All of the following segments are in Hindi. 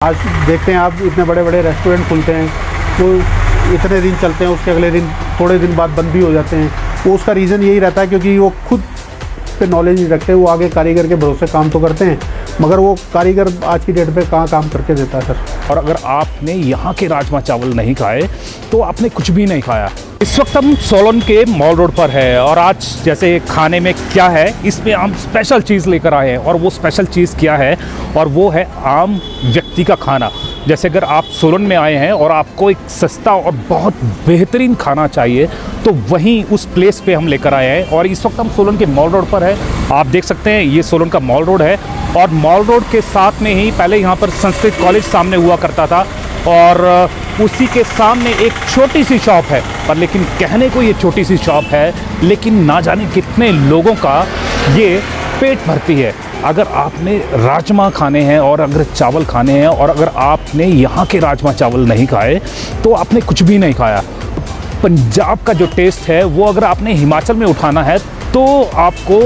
आज देखते हैं आप इतने बड़े बड़े रेस्टोरेंट खुलते हैं, वो इतने दिन चलते हैं, उसके अगले दिन थोड़े दिन बाद बंद भी हो जाते हैं। वो उसका रीज़न यही रहता है क्योंकि वो खुद पे नॉलेज नहीं रखते। वो आगे कारीगर के भरोसे काम तो करते हैं, मगर वो कारीगर आज की डेट पे कहाँ काम करके देता है सर। और अगर आपने यहाँ के राजमा चावल नहीं खाए तो आपने कुछ भी नहीं खाया। इस वक्त हम सोलन के मॉल रोड पर है और आज जैसे खाने में क्या है, इसमें हम स्पेशल चीज़ लेकर आए हैं। और वो स्पेशल चीज़ क्या है, और वो है आम व्यक्ति का खाना। जैसे अगर आप सोलन में आए हैं और आपको एक सस्ता और बहुत बेहतरीन खाना चाहिए तो वहीं उस प्लेस पे हम लेकर आए हैं। और इस वक्त हम सोलन के मॉल रोड पर है। आप देख सकते हैं ये सोलन का मॉल रोड है और मॉल रोड के साथ में ही पहले यहाँ पर संस्कृत कॉलेज सामने हुआ करता था और उसी के सामने एक छोटी सी शॉप है। पर लेकिन कहने को ये छोटी सी शॉप है, लेकिन ना जाने कितने लोगों का ये पेट भरती है। अगर आपने राजमा खाने हैं और अगर चावल खाने हैं और अगर आपने यहाँ के राजमा चावल नहीं खाए तो आपने कुछ भी नहीं खाया। पंजाब का जो टेस्ट है वो अगर आपने हिमाचल में उठाना है तो आपको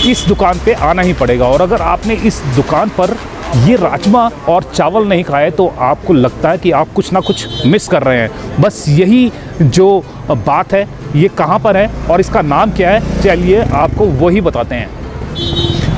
इस दुकान पे आना ही पड़ेगा। और अगर आपने इस दुकान पर ये राजमा और चावल नहीं खाए तो आपको लगता है कि आप कुछ ना कुछ मिस कर रहे हैं। बस यही जो बात है, ये कहाँ पर है और इसका नाम क्या है, चलिए आपको वही बताते हैं।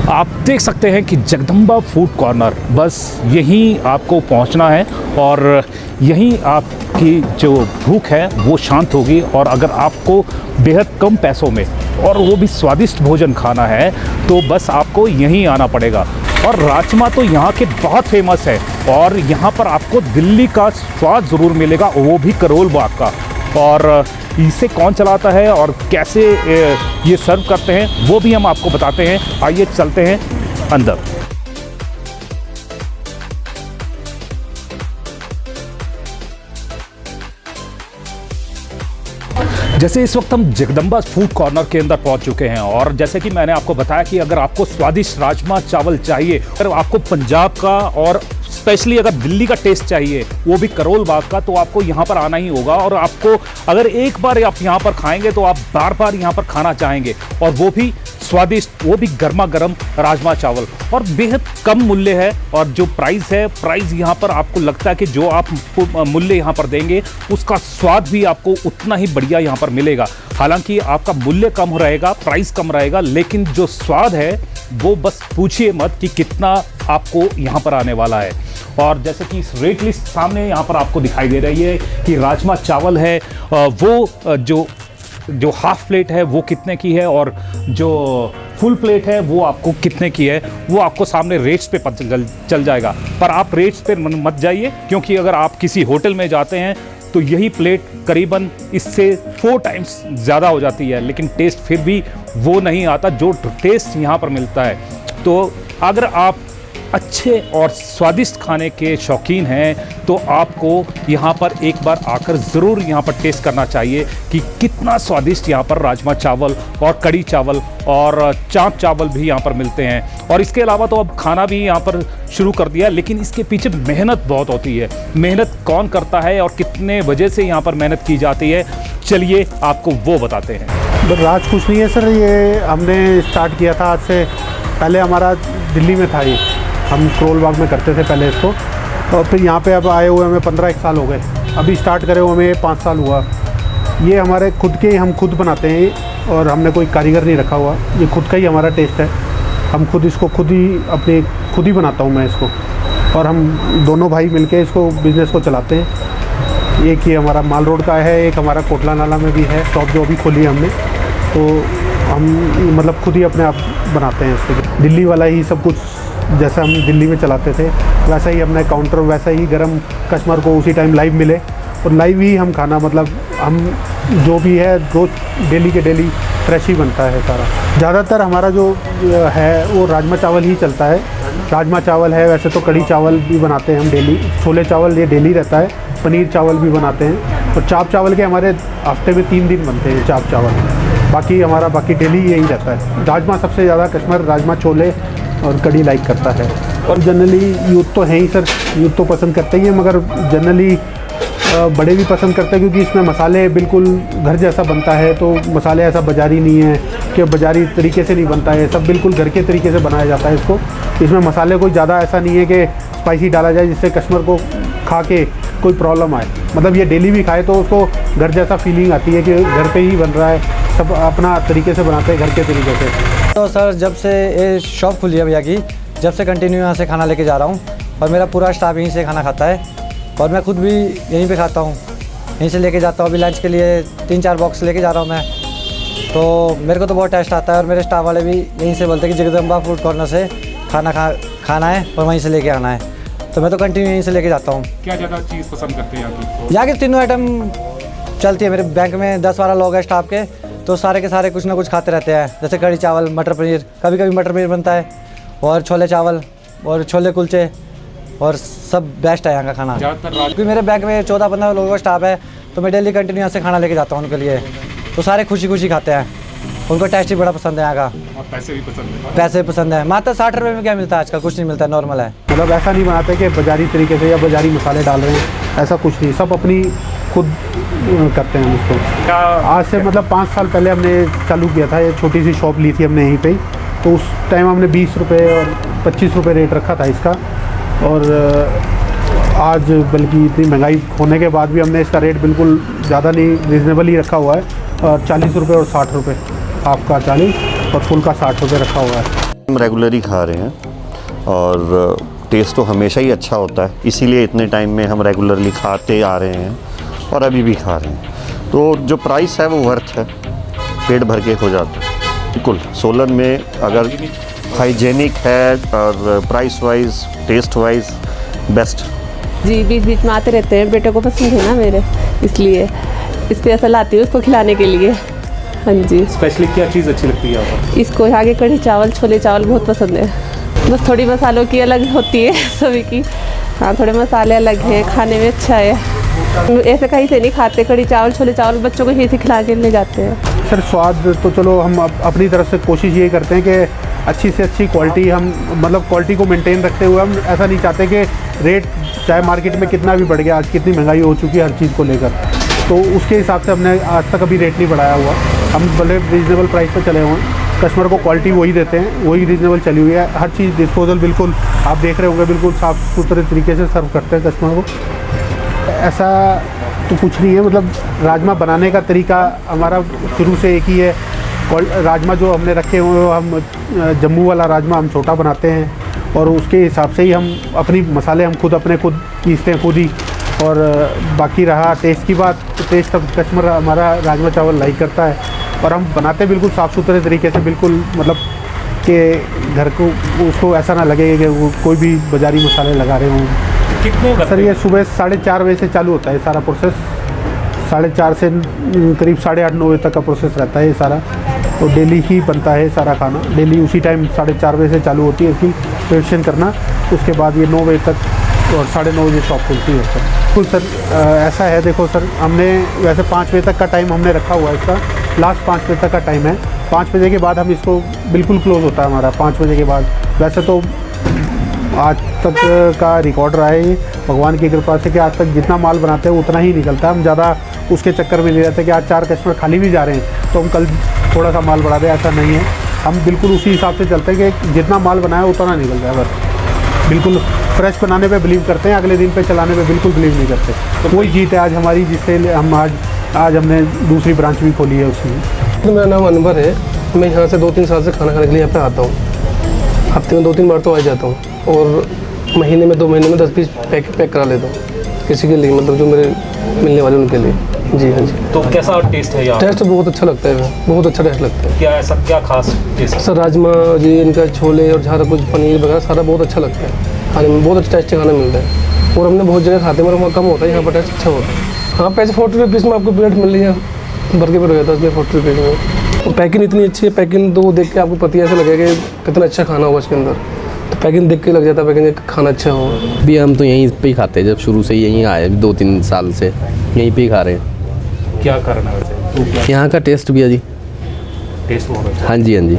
आप देख सकते हैं कि जगदम्बा फूड कॉर्नर, बस यहीं आपको पहुंचना है और यहीं आपकी जो भूख है वो शांत होगी। और अगर आपको बेहद कम पैसों में और वो भी स्वादिष्ट भोजन खाना है तो बस आपको यहीं आना पड़ेगा। और राजमा तो यहाँ के बहुत फेमस है और यहाँ पर आपको दिल्ली का स्वाद ज़रूर मिलेगा, वो भी करोल बाग का। और इसे कौन चलाता है और कैसे ये सर्व करते हैं वो भी हम आपको बताते हैं। आइए चलते हैं अंदर। जैसे इस वक्त हम जगदम्बा फूड कॉर्नर के अंदर पहुंच चुके हैं और जैसे कि मैंने आपको बताया कि अगर आपको स्वादिष्ट राजमा चावल चाहिए, अगर आपको पंजाब का और स्पेशली अगर दिल्ली का टेस्ट चाहिए, वो भी करोल बाग का, तो आपको यहाँ पर आना ही होगा। और आपको अगर एक बार आप यहाँ पर खाएंगे तो आप बार बार यहाँ पर खाना चाहेंगे, और वो भी स्वादिष्ट, वो भी गर्मा गर्म राजमा चावल। और बेहद कम मूल्य है और जो प्राइस है, प्राइस यहाँ पर आपको लगता है कि जो आप मूल्य यहाँ पर देंगे उसका स्वाद भी आपको उतना ही बढ़िया यहाँ पर मिलेगा। हालांकि आपका मूल्य कम रहेगा, प्राइस कम रहेगा, लेकिन जो स्वाद है वो बस पूछिए मत कि कितना आपको यहाँ पर आने वाला है। और जैसे कि इस रेट लिस्ट सामने यहाँ पर आपको दिखाई दे रही है कि राजमा चावल है वो जो हाफ प्लेट है वो कितने की है और जो फुल प्लेट है वो आपको कितने की है, वो आपको सामने रेट्स पे पता चल जाएगा। पर आप रेट्स पे मत जाइए, क्योंकि अगर आप किसी होटल में जाते हैं तो यही प्लेट करीबन इससे 4 टाइम्स ज़्यादा हो जाती है, लेकिन टेस्ट फिर भी वो नहीं आता जो टेस्ट यहाँ पर मिलता है। तो अगर आप अच्छे और स्वादिष्ट खाने के शौकीन हैं तो आपको यहाँ पर एक बार आकर ज़रूर यहाँ पर टेस्ट करना चाहिए कि कितना स्वादिष्ट यहाँ पर राजमा चावल और कड़ी चावल और चाप चावल भी यहाँ पर मिलते हैं। और इसके अलावा तो अब खाना भी यहाँ पर शुरू कर दिया, लेकिन इसके पीछे मेहनत बहुत होती है। मेहनत कौन करता है और कितने वजह से यहाँ पर मेहनत की जाती है, चलिए आपको वो बताते हैं। राज कुछ नहीं है सर, ये हमने स्टार्ट किया था आज से पहले, हमारा दिल्ली में था, ये हम करोल बाग में करते थे पहले इसको, और फिर यहाँ पे अब आए हुए हमें 15-1 साल हो गए। अभी स्टार्ट करे हुए हमें 5 साल हुआ। ये हमारे खुद के, हम खुद बनाते हैं और हमने कोई कारीगर नहीं रखा हुआ, ये खुद का ही हमारा टेस्ट है। हम खुद इसको खुद ही बनाता हूँ मैं इसको, और हम दोनों भाई मिलके इसको बिज़नेस को चलाते हैं। एक ही हमारा माल रोड का है, एक हमारा कोटला नाला में भी है शॉप जो अभी खोली है हमने, तो हम मतलब खुद ही अपने आप बनाते हैं इसको। दिल्ली वाला ही सब कुछ, जैसा हम दिल्ली में चलाते थे वैसा ही अपना काउंटर, वैसा ही गरम कस्टमर को उसी टाइम लाइव मिले, और लाइव ही हम खाना, मतलब हम जो भी है रोज़ डेली के डेली फ्रेश ही बनता है सारा। ज़्यादातर हमारा जो है वो राजमा चावल ही चलता है। राजमा चावल है, वैसे तो कड़ी चावल भी बनाते हैं हम डेली, छोले चावल ये डेली रहता है, पनीर चावल भी बनाते हैं, और चाप चावल के हमारे हफ्ते में 3 दिन बनते हैं चाप चावल। बाकी डेली यही रहता है। राजमा सबसे ज़्यादा कस्टमर राजमा, छोले और कड़ी लाइक करता है। और जनरली यूथ तो है ही सर, यूथ तो पसंद करते ही है, मगर जनरली बड़े भी पसंद करते हैं, क्योंकि इसमें मसाले बिल्कुल घर जैसा बनता है, तो मसाले ऐसा बाज़ारी नहीं है कि बाज़ारी तरीके से नहीं बनता है, सब बिल्कुल घर के तरीके से बनाया जाता है इसको। इसमें मसाले कोई ज़्यादा ऐसा नहीं है कि स्पाइसी डाला जाए जिससे कस्टमर को खा के कोई प्रॉब्लम आए। मतलब ये डेली भी खाए तो उसको घर जैसा फीलिंग आती है कि घर पे ही बन रहा है, सब अपना तरीके से बनाते हैं घर के तरीके से। तो सर जब से ये शॉप खुली है भैया की, जब से कंटिन्यू यहाँ से खाना लेके जा रहा हूँ और मेरा पूरा स्टाफ यहीं से खाना खाता है और मैं खुद भी यहीं पे खाता हूँ, यहीं से लेके जाता हूँ। अभी लंच के लिए 3-4 बॉक्स लेके जा रहा हूँ मैं, तो मेरे को तो बहुत टेस्ट आता है और मेरे स्टाफ वाले भी यहीं से बोलते हैं कि जगदम्बा फूड कॉर्नर से खाना है और वहीं से लेके आना है, तो मैं तो कंटिन्यू यहीं से लेके जाता हूँ। क्या ज़्यादा चीज़ पसंद करते हैं यहाँ की? यहाँ के तीनों आइटम चलती है। मेरे बैंक में 10-12 लोग हैं स्टाफ के, तो सारे के सारे कुछ ना कुछ खाते रहते हैं। जैसे कढ़ी चावल, मटर पनीर, कभी कभी मटर पनीर बनता है, और छोले चावल और छोले कुलचे, और सब बेस्ट है यहाँ का खाना। क्योंकि मेरे बैंक में 14-15 लोगों का स्टाफ है, तो मैं डेली कंटिन्यू यहाँ से खाना लेके जाता हूँ उनके लिए, तो सारे खुशी खुशी खाते हैं। उनको टेस्ट ही बड़ा पसंद है यहाँ का, और पैसे भी पसंद है। पैसे पसंद है। मात्र 60 रुपये में क्या मिलता है आजकल? कुछ नहीं मिलता है, नॉर्मल है। मतलब ऐसा नहीं बनाते कि बाज़ारी तरीके से या बाज़ारी मसाले डाल रहे हैं, ऐसा कुछ नहीं, सब अपनी खुद करते हैं हम इसको। आज से मतलब 5 साल पहले हमने चालू किया था, ये छोटी सी शॉप ली थी हमने यहीं पे ही, तो उस टाइम हमने 20 रुपये और 25 रुपये रेट रखा था इसका, और आज बल्कि इतनी महंगाई होने के बाद भी हमने इसका रेट बिल्कुल ज़्यादा नहीं, रिजनेबल ही रखा हुआ है। और 40 रुपये और 60 रुपये, हाफ का 40 और फुल का 60 रुपये रखा हुआ है। हम रेगुलर खा रहे हैं और टेस्ट तो हमेशा ही अच्छा होता है, इसीलिए इतने टाइम में हम रेगुलरली खाते आ रहे हैं और अभी भी खा रहे हैं। तो जो प्राइस है वो वर्थ है, पेट भर के हो जाता है। बिल्कुल सोलन में अगर हाइजेनिक है और price wise, taste wise best. जी, बीच बीच में आते रहते हैं, बेटे को पसंद है ना मेरे, इसलिए स्पेशल आती है उसको खिलाने के लिए। हाँ जी। स्पेशली क्या चीज़ अच्छी लगती है आपको? इसको यहाँ के कढ़ी चावल, छोले चावल बहुत पसंद है। बस थोड़ी मसालों की अलग होती है सभी की, हाँ थोड़े मसाले अलग हैं, खाने में अच्छा है। ऐसे कहीं से नहीं खाते, कढ़ी चावल, छोले चावल बच्चों को यहीं से खिला के ले जाते हैं। सर स्वाद तो चलो हम अपनी तरफ से कोशिश ये करते हैं कि अच्छी से अच्छी क्वालिटी, हम मतलब क्वालिटी को मेंटेन रखते हुए हम ऐसा नहीं चाहते कि रेट चाहे मार्केट में कितना भी बढ़ गया, आज कितनी महंगाई हो चुकी है हर चीज़ को लेकर, तो उसके हिसाब से हमने आज तक अभी रेट नहीं बढ़ाया हुआ। हम भले रीजनेबल प्राइस पे चले हुए हैं, कस्टमर को क्वालिटी वही देते हैं, वही रीजनेबल चली हुई है। हर चीज़ डिस्पोजल बिल्कुल आप देख रहे होंगे, बिल्कुल साफ़ सुथरे तरीके से सर्व करते हैं कस्टमर को। ऐसा तो कुछ नहीं है, मतलब राजमा बनाने का तरीका हमारा शुरू से एक ही है। राजमा जो हमने रखे हुए हैं, हम जम्मू वाला राजमा हम छोटा बनाते हैं और उसके हिसाब से ही हम अपनी मसाले हम खुद पीसते हैं खुद ही। और बाकी रहा टेस्ट की बात, तो टेस्ट अब कस्टमर हमारा राजमा चावल लाइक करता है, और हम बनाते हैं बिल्कुल साफ़ सुथरे तरीके से, बिल्कुल मतलब कि घर को उसको ऐसा ना लगे कि वो कोई भी बाज़ारी मसाले लगा रहे हों। कितने सर ये सुबह 4:30 बजे से चालू होता है सारा प्रोसेस, 4:30 से करीब 8:30-9 बजे तक का प्रोसेस रहता है ये सारा। तो डेली ही बनता है सारा खाना, डेली उसी टाइम 4:30 बजे से चालू होती है इसकी प्रिपरेशन करना, उसके बाद ये 9 बजे तक और 9:30 बजे शॉप खुलती है सर। बिल्कुल सर ऐसा है, देखो सर हमने वैसे 5 बजे तक का टाइम हमने रखा हुआ है इसका, लास्ट 5 बजे तक का टाइम है। 5 बजे के बाद हम इसको बिल्कुल क्लोज़ होता है हमारा 5 बजे के बाद। वैसे तो आज तक का रिकॉर्ड रहा है भगवान की कृपा से कि आज तक जितना माल बनाते हैं उतना ही निकलता है। हम ज़्यादा उसके चक्कर में नहीं रहते कि आज 4 कस्टमर खाली भी जा रहे हैं तो हम कल थोड़ा सा माल बढ़ा दें, ऐसा नहीं है। हम बिल्कुल उसी हिसाब से चलते हैं कि जितना माल बनाया उतना निकल जाए बस। बिल्कुल फ्रेश बनाने पे बिलीव करते हैं, अगले दिन पे चलाने पे बिल्कुल बिलीव नहीं करते। तो वही जीत है आज हमारी, जिससे हम आज हमने दूसरी ब्रांच भी खोली है उसमें। तो मेरा नाम अनवर है, मैं यहाँ से 2-3 साल से खाना खाने के लिए यहाँ पे आता हूँ। हफ्ते में 2-3 बार तो आ जाता हूँ, और महीने में 2 महीने में 10-20 पैक करा लेता हूँ किसी के लिए, मतलब जो मेरे मिलने वाले उनके लिए। जी हाँ जी। तो कैसा टेस्ट है यहाँ? टेस्ट बहुत अच्छा लगता है, बहुत अच्छा टेस्ट लगता है। क्या ऐसा क्या खास टेस्ट? सर राजमा जी, इनका छोले और सारा कुछ पनीर वगैरह सारा बहुत अच्छा लगता है खाने में, बहुत अच्छा टेस्टी खाना मिलता है। और हमने बहुत जगह खाते हैं मगर वहाँ कम होता है, यहाँ पर टेस्ट अच्छा होता है। हाँ पैसे 40 रुपये पीस में आपको प्लेट मिल रही है, भर के पेट हो जाता है उसमें 40 रुपये में। और पैकिंग इतनी अच्छी है, पैकिंग तो देख के आपको पता ही ऐसा लगेगा कि कितना अच्छा खाना होगा इसके अंदर, तो पैकिंग देख के लग जाता है पैकिंग खाना अच्छा होगा। भी हम तो यहीं पे ही खाते हैं, जब शुरू से ही यहीं आए, 2-3 साल से यहीं पे ही खा रहे हैं। क्या करना है वैसे? यहाँ का टेस्ट भी है जी, टेस्ट बहुत अच्छा। हाँ जी हाँ जी,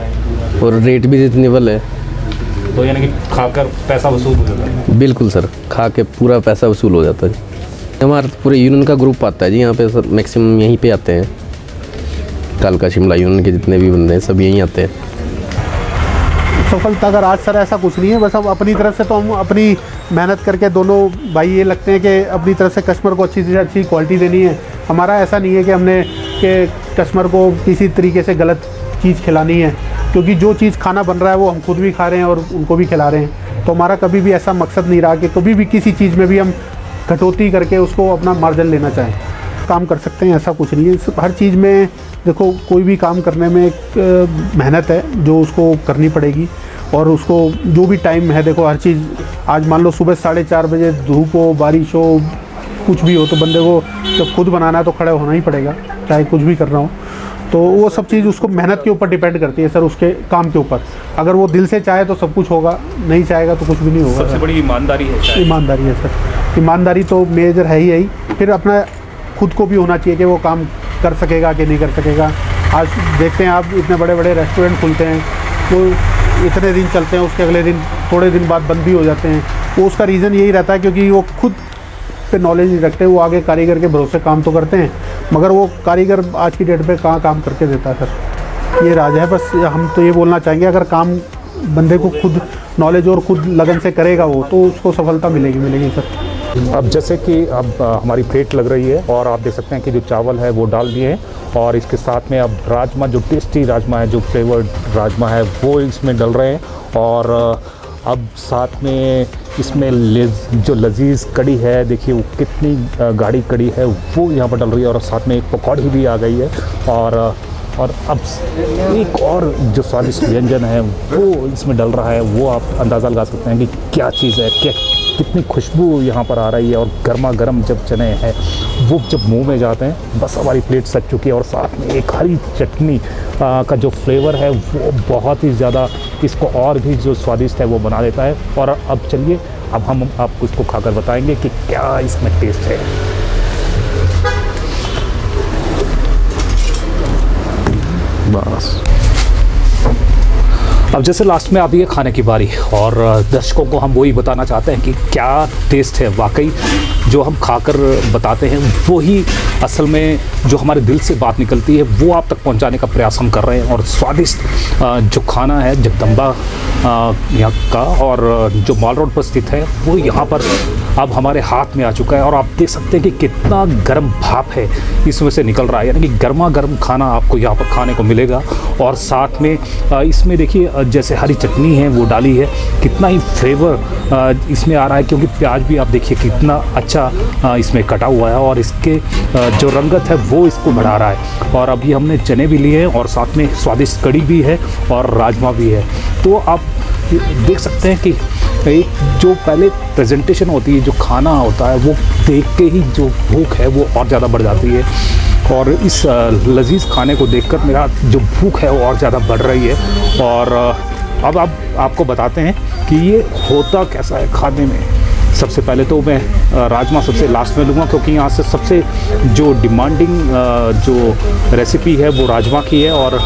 और रेट भी रिजनेबल है। तो यानी कि खाकर पैसा वसूल हो जाता है? बिल्कुल सर, खा के पूरा पैसा वसूल हो जाता है। हमारा पूरे यूनियन का ग्रुप आता है जी यहाँ पे, सर मैक्सिमम यहीं पे आते हैं। कालका शिमला यूनियन के जितने भी बंदे हैं सब यहीं आते हैं। सफलता का राज सर ऐसा कुछ नहीं है, बस हम अपनी तरफ से तो हम अपनी मेहनत करके दोनों भाई ये लगते हैं कि अपनी तरफ से कस्टमर को अच्छी से अच्छी क्वालिटी देनी है। हमारा ऐसा नहीं है कि हमने कि कस्टमर को किसी तरीके से गलत चीज़ खिलानी है, क्योंकि जो चीज़ खाना बन रहा है वो हम खुद भी खा रहे हैं और उनको भी खिला रहे हैं। तो हमारा कभी भी ऐसा मकसद नहीं रहा कि कभी भी किसी चीज़ में भी हम कटौती करके उसको अपना मार्जिन लेना चाहें। काम कर सकते हैं ऐसा कुछ नहीं है। हर चीज़ में देखो, कोई भी काम करने में एक मेहनत है जो उसको करनी पड़ेगी, और उसको जो भी टाइम है, देखो हर चीज़ आज मान लो सुबह 4:30 बजे धूप हो, बारिश हो, कुछ भी हो, तो बंदे को जब खुद बनाना है तो खड़े होना ही पड़ेगा, चाहे कुछ भी करना हो। तो वो सब चीज़ उसको मेहनत के ऊपर डिपेंड करती है सर, उसके काम के ऊपर। अगर वो दिल से चाहे तो सब कुछ होगा, नहीं चाहेगा तो कुछ भी नहीं होगा। सबसे बड़ी ईमानदारी है शायद। ईमानदारी है सर, ईमानदारी तो मेजर है ही। फिर अपना खुद को भी होना चाहिए कि वो काम कर सकेगा कि नहीं कर सकेगा। आज देखते हैं आप, इतने बड़े बड़े रेस्टोरेंट खुलते हैं, वो इतने दिन चलते हैं, उसके अगले दिन थोड़े दिन बाद बंद भी हो जाते हैं। वो उसका रीज़न यही रहता है क्योंकि वो खुद पे नॉलेज नहीं रखते। वो आगे कारीगर के भरोसे काम तो करते हैं, मगर वो कारीगर आज की डेट पे कहाँ काम करके देता है सर, ये राज है। बस हम तो ये बोलना चाहेंगे, अगर काम बंदे को खुद नॉलेज और खुद लगन से करेगा वो, तो उसको सफलता मिलेगी सर। अब जैसे कि अब हमारी प्लेट लग रही है और आप देख सकते हैं कि जो चावल है वो डाल दिए हैं, और इसके साथ में अब राजमा, जो टेस्टी राजमा है, जो फ्लेवर्ड राजमा है, वो इसमें डल रहे हैं। और अब साथ में इसमें जो लजीज कड़ी है, देखिए वो कितनी गाढ़ी कड़ी है, वो यहाँ पर डल रही है, और साथ में एक पकौड़ी भी आ गई है। और अब एक और जो स्वादिष्ट व्यंजन है वो इसमें डल रहा है। वो आप अंदाज़ा लगा सकते हैं कि क्या चीज़ है, कितनी खुशबू यहाँ पर आ रही है। और गर्मा गर्म जब चने हैं वो जब मुंह में जाते हैं, बस हमारी प्लेट सज चुकी है। और साथ में एक हरी चटनी का जो फ्लेवर है वो बहुत ही ज़्यादा इसको और भी जो स्वादिष्ट है वो बना देता है। और अब चलिए, अब हम आपको इसको खाकर बताएंगे कि क्या इसमें टेस्ट है। बस अब जैसे लास्ट में आती है खाने की बारी, और दर्शकों को हम वही बताना चाहते हैं कि क्या टेस्ट है। वाकई जो हम खाकर बताते हैं वही असल में जो हमारे दिल से बात निकलती है वो आप तक पहुंचाने का प्रयास हम कर रहे हैं। और स्वादिष्ट जो खाना है जगदम्बा यहाँ का, और जो मॉल रोड पर स्थित है, वो यहाँ पर अब हमारे हाथ में आ चुका है। और आप देख सकते हैं कि कितना गर्म भाप है इसमें से निकल रहा है, यानी कि गर्मा गर्म खाना आपको यहाँ पर खाने को मिलेगा। और साथ में इसमें देखिए जैसे हरी चटनी है वो डाली है, कितना ही फ्लेवर इसमें आ रहा है, क्योंकि प्याज भी आप देखिए कितना अच्छा इसमें कटा हुआ है, और इसके जो रंगत है वो इसको बढ़ा रहा है। और अभी हमने चने भी लिए हैं, और साथ में स्वादिष्ट कड़ी भी है और राजमा भी है। तो आप देख सकते हैं कि एक जो पहले प्रेजेंटेशन होती है, जो खाना होता है, वो देख के ही जो भूख है वो और ज़्यादा बढ़ जाती है। और इस लजीज खाने को देखकर मेरा जो भूख है वो और ज़्यादा बढ़ रही है। और अब आपको बताते हैं कि ये होता कैसा है खाने में। सबसे पहले तो मैं राजमा सबसे लास्ट में लूँगा, क्योंकि यहाँ से सबसे जो डिमांडिंग जो रेसिपी है वो राजमा की है, और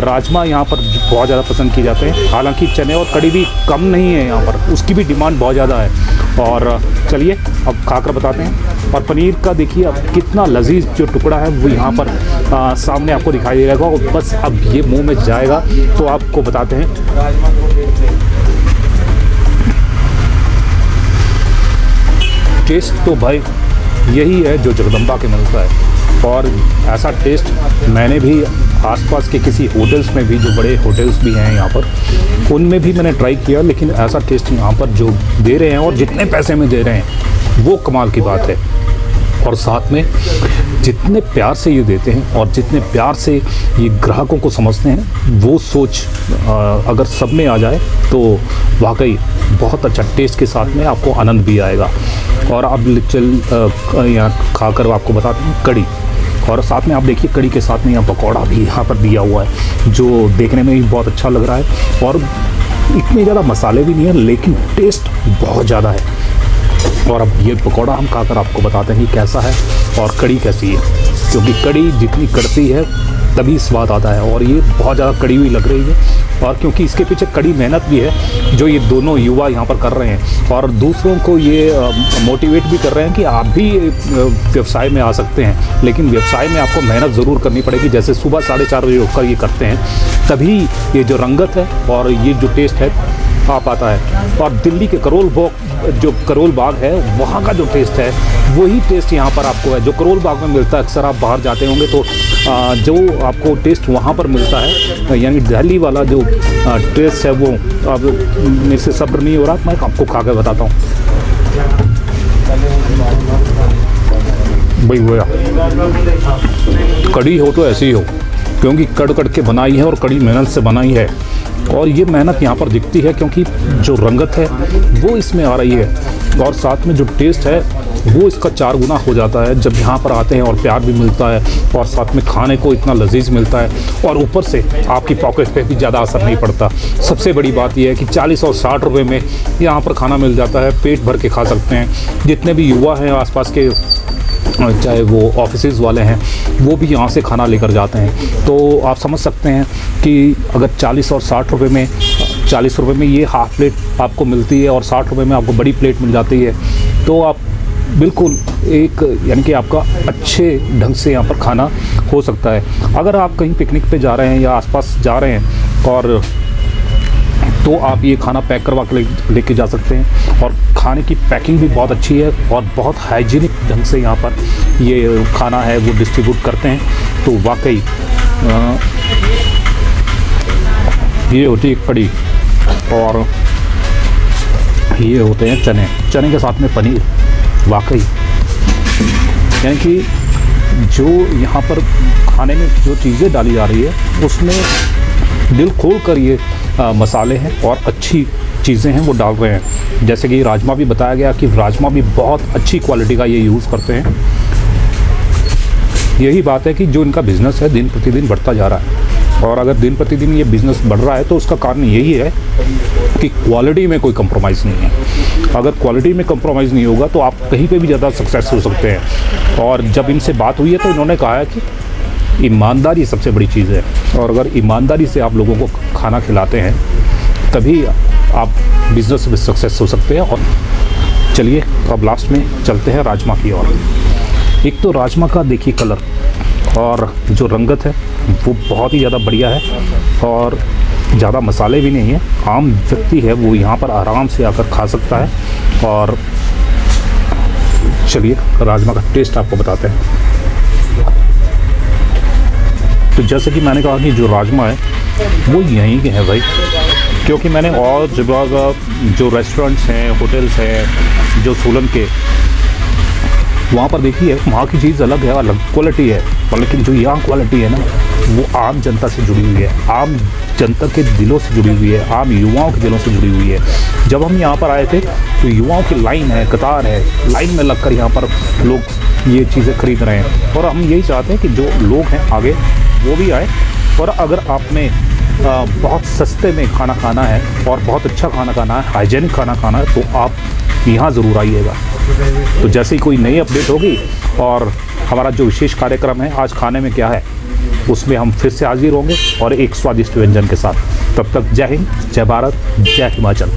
राजमा यहाँ पर बहुत ज़्यादा पसंद किए जाते हैं। हालांकि चने और कड़ी भी कम नहीं है यहाँ पर, उसकी भी डिमांड बहुत ज़्यादा है। और चलिए अब खाकर बताते हैं। और पनीर का देखिए अब कितना लजीज जो टुकड़ा है वो यहाँ पर सामने आपको दिखाई दे रहेगा। और बस अब ये मुँह में जाएगा तो आपको बताते हैं। टेस्ट तो भाई यही है जो जगदम्बा के मिलता है, और ऐसा टेस्ट मैंने भी आसपास के किसी होटल्स में भी, जो बड़े होटल्स भी हैं यहाँ पर, उनमें भी मैंने ट्राई किया, लेकिन ऐसा टेस्ट यहाँ पर जो दे रहे हैं और जितने पैसे में दे रहे हैं वो कमाल की बात है। और साथ में जितने प्यार से ये देते हैं और जितने प्यार से ये ग्राहकों को समझते हैं, वो सोच अगर सब में आ जाए तो वाकई बहुत अच्छा टेस्ट के साथ में आपको आनंद भी आएगा। और अब यहाँ खाकर आपको बताते हैं कड़ी, और साथ में आप देखिए कड़ी के साथ में यहाँ पकौड़ा भी यहाँ पर दिया हुआ है, जो देखने में भी बहुत अच्छा लग रहा है। और इतने ज़्यादा मसाले भी नहीं है, लेकिन टेस्ट बहुत ज़्यादा है। और अब ये पकौड़ा हम खाकर आपको बताते हैं कि कैसा है और कड़ी कैसी है, क्योंकि कड़ी जितनी कड़ती है तभी स्वाद आता है, और ये बहुत ज़्यादा कड़ी हुई लग रही है। और क्योंकि इसके पीछे कड़ी मेहनत भी है जो ये दोनों युवा यहाँ पर कर रहे हैं, और दूसरों को ये मोटिवेट भी कर रहे हैं कि आप भी व्यवसाय में आ सकते हैं, लेकिन व्यवसाय में आपको मेहनत ज़रूर करनी पड़ेगी। जैसे सुबह 4:30 बजे उठकर ये करते हैं, तभी ये जो रंगत है और ये जो टेस्ट है आ पाता है। और दिल्ली के करोल बाग है, वहाँ का जो टेस्ट है वही टेस्ट यहाँ पर आपको है जो करोल बाग में मिलता है। अक्सर आप बाहर जाते होंगे तो जो आपको टेस्ट वहाँ पर मिलता है, यानी दिल्ली वाला जो टेस्ट है वो अब मेरे से सब्र नहीं हो रहा, मैं आपको खा के बताता हूँ। भाई वो कड़ी हो तो ऐसी हो, क्योंकि कड़ के बनाई है और कड़ी मेहनत से बनाई है, और ये मेहनत यहाँ पर दिखती है क्योंकि जो रंगत है वो इसमें आ रही है, और साथ में जो टेस्ट है वो इसका 4 गुना हो जाता है जब यहाँ पर आते हैं, और प्यार भी मिलता है, और साथ में खाने को इतना लजीज मिलता है, और ऊपर से आपकी पॉकेट पे भी ज़्यादा असर नहीं पड़ता। सबसे बड़ी बात यह है कि 40 और 60 रुपये में यहाँ पर खाना मिल जाता है, पेट भर के खा सकते हैं। जितने भी युवा हैं आसपास के, चाहे वो ऑफिसेज़ वाले हैं, वो भी यहाँ से खाना लेकर जाते हैं। तो आप समझ सकते हैं कि अगर 40 और 60 रुपये में, 40 रुपये में ये हाफ़ प्लेट आपको मिलती है और 60 रुपये में आपको बड़ी प्लेट मिल जाती है, तो आप बिल्कुल एक, यानी कि आपका अच्छे ढंग से यहाँ पर खाना हो सकता है। अगर आप कहीं पिकनिक पे जा रहे हैं या आसपास जा रहे हैं और तो आप ये खाना पैक करवा के लेके जा सकते हैं, और खाने की पैकिंग भी बहुत अच्छी है और बहुत हाइजीनिक ढंग से यहाँ पर ये खाना है वो डिस्ट्रीब्यूट करते हैं। तो वाकई ये होती है कड़ी, और ये होते हैं चने के साथ में पनीर। वाकई यानी कि जो यहाँ पर खाने में जो चीज़ें डाली जा रही है उसमें दिल खोल कर ये मसाले हैं और अच्छी चीज़ें हैं वो डाल रहे हैं। जैसे कि राजमा भी बताया गया कि राजमा भी बहुत अच्छी क्वालिटी का ये यूज़ करते हैं। यही बात है कि जो इनका बिज़नेस है दिन प्रतिदिन बढ़ता जा रहा है, और अगर दिन प्रतिदिन ये बिज़नेस बढ़ रहा है तो उसका कारण यही है कि क्वालिटी में कोई कंप्रोमाइज़ नहीं है। अगर क्वालिटी में कंप्रोमाइज़ नहीं होगा तो आप कहीं पे भी ज़्यादा सक्सेस हो सकते हैं। और जब इनसे बात हुई है तो इन्होंने कहा है कि ईमानदारी सबसे बड़ी चीज़ है, और अगर ईमानदारी से आप लोगों को खाना खिलाते हैं तभी आप बिज़नेस में सक्सेस हो सकते हैं। और चलिए अब लास्ट में चलते हैं राजमा की ओर। एक तो राजमा का देखिए कलर और जो रंगत है वो बहुत ही ज़्यादा बढ़िया है, और ज़्यादा मसाले भी नहीं है। आम व्यक्ति है वो यहाँ पर आराम से आकर खा सकता है। और चलिए राजमा का टेस्ट आपको बताते हैं। तो जैसे कि मैंने कहा कि जो राजमा है वो यहीं के हैं भाई, क्योंकि मैंने और जगह जो रेस्टोरेंट्स हैं, होटल्स हैं जो सोलन के, वहाँ पर देखिए वहाँ की चीज़ अलग है, अलग क्वालिटी है, और लेकिन जो यहाँ क्वालिटी है ना वो आम जनता से जुड़ी हुई है, आम जनता के दिलों से जुड़ी हुई है, आम युवाओं के दिलों से जुड़ी हुई है। जब हम यहाँ पर आए थे तो युवाओं की लाइन है, कतार है, लाइन में लगकर यहाँ पर लोग ये चीज़ें खरीद रहे हैं। और हम यही चाहते हैं कि जो लोग हैं आगे वो भी आए, और अगर आपने बहुत सस्ते में खाना खाना है और बहुत अच्छा खाना खाना है, हाइजेनिक खाना खाना है, तो आप यहाँ ज़रूर आइएगा। तो जैसे ही कोई नई अपडेट होगी और हमारा जो विशेष कार्यक्रम है आज खाने में क्या है उसमें हम फिर से हाजिर होंगे और एक स्वादिष्ट व्यंजन के साथ। तब तक जय हिंद, जय भारत, जय हिमाचल।